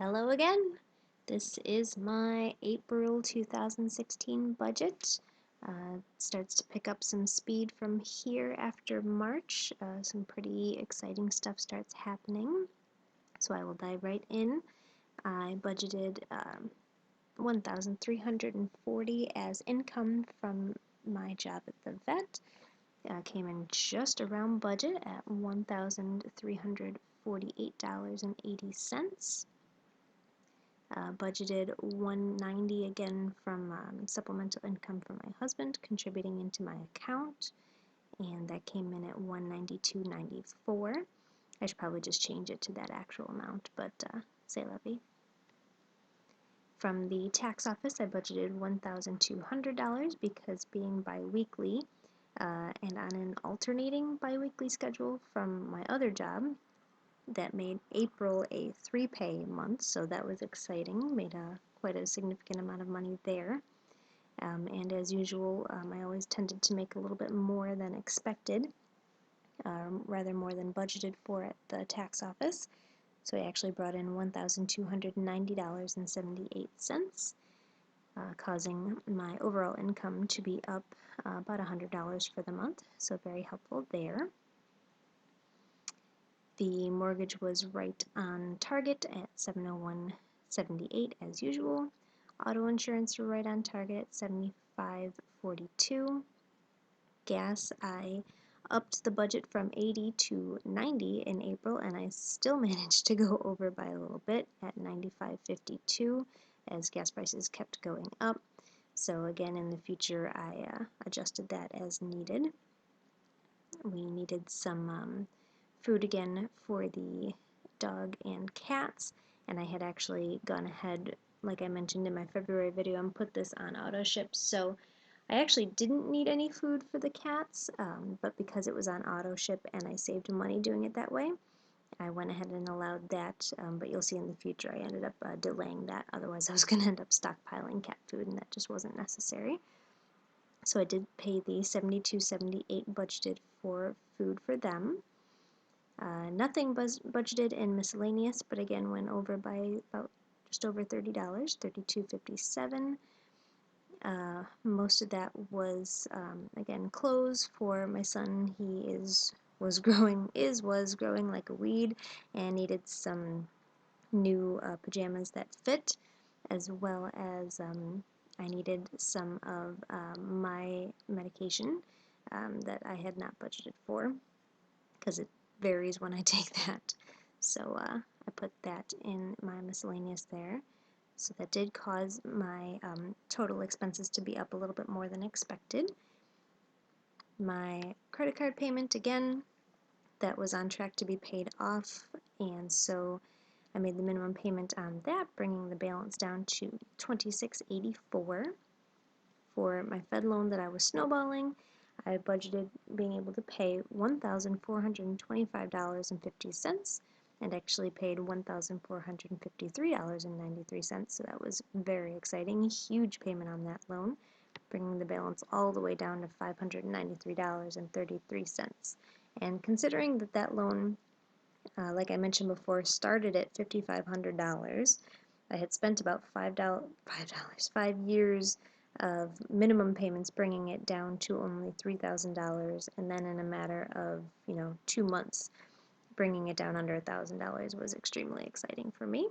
Hello again. This is my April 2016 budget. Starts to pick up some speed from here after March. Some pretty exciting stuff starts happening. So I will dive right in. I budgeted 1,340 as income from my job at the vet. Came in just around budget at $1,348.80. Budgeted 190 again from supplemental income from my husband contributing into my account, and that came in at 192.94. I should probably just change it to that actual amount, but c'est la vie. From the tax office, I budgeted $1,200 because being bi-weekly and on an alternating bi-weekly schedule from my other job, that made April a 3-pay month, so that was exciting. Made quite a significant amount of money there. And as usual, I always tended to make a little bit more than expected, rather more than budgeted for at the tax office. So I actually brought in $1,290.78, causing my overall income to be up about $100 for the month, so very helpful there. The mortgage was right on target at $701.78 as usual. Auto insurance were right on target at $75.42. Gas, I upped the budget from $80 to $90 in April, and I still managed to go over by a little bit at $95.52 as gas prices kept going up. So again, in the future, I adjusted that as needed. We needed some food again for the dog and cats, and I had actually gone ahead, like I mentioned in my February video, and put this on auto ship. So I actually didn't need any food for the cats, but because it was on auto ship and I saved money doing it that way, I went ahead and allowed that. But you'll see in the future I ended up delaying that. Otherwise I was going to end up stockpiling cat food, and that just wasn't necessary. So I did pay the $72.78 budgeted for food for them. Nothing budgeted in miscellaneous, but again went over by about just over $30, $32.57. Most of that was again clothes for my son. He was growing like a weed and needed some new pajamas that fit, as well as I needed some of my medication that I had not budgeted for, because it varies when I take that. So I put that in my miscellaneous there. So that did cause my total expenses to be up a little bit more than expected. My credit card payment, again, that was on track to be paid off, and so I made the minimum payment on that, bringing the balance down to $26.84. For my Fed loan that I was snowballing, I budgeted being able to pay $1,425.50 and actually paid $1,453.93, so that was very exciting. Huge payment on that loan, bringing the balance all the way down to $593.33. And considering that that loan, like I mentioned before, started at $5,500, I had spent about $5 years of minimum payments, bringing it down to only $3,000, and then in a matter of 2 months, bringing it down under $1,000 was extremely exciting for me.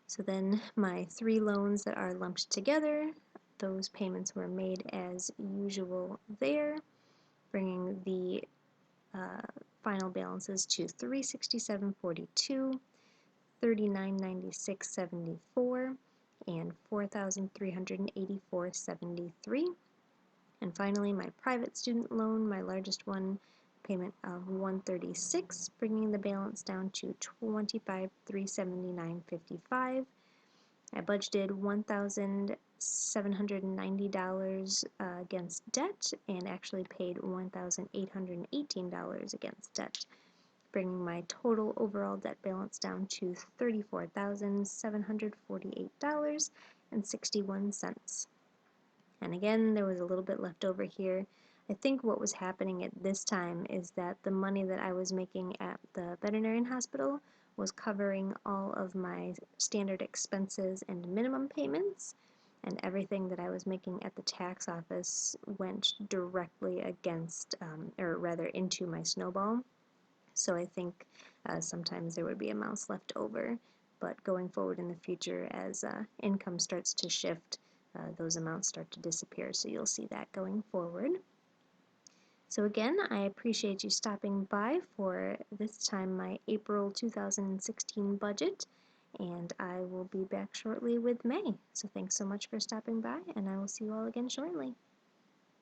So then my 3 loans that are lumped together, those payments were made as usual there, bringing the final balances to $367.42, $39.96.74, and $4,384.73. And finally, my private student loan, my largest one, payment of $136, bringing the balance down to $25,379.55. I budgeted $1,790 against debt, and actually paid $1,818 against debt, bringing my total overall debt balance down to $34,748.61. And again, there was a little bit left over here. I think what was happening at this time is that the money that I was making at the veterinarian hospital was covering all of my standard expenses and minimum payments, and everything that I was making at the tax office went directly against, or rather into my snowball. So I think sometimes there would be amounts left over, but going forward in the future, as income starts to shift, those amounts start to disappear, so you'll see that going forward. So again, I appreciate you stopping by for this time my April 2016 budget, and I will be back shortly with May. So thanks so much for stopping by, and I will see you all again shortly.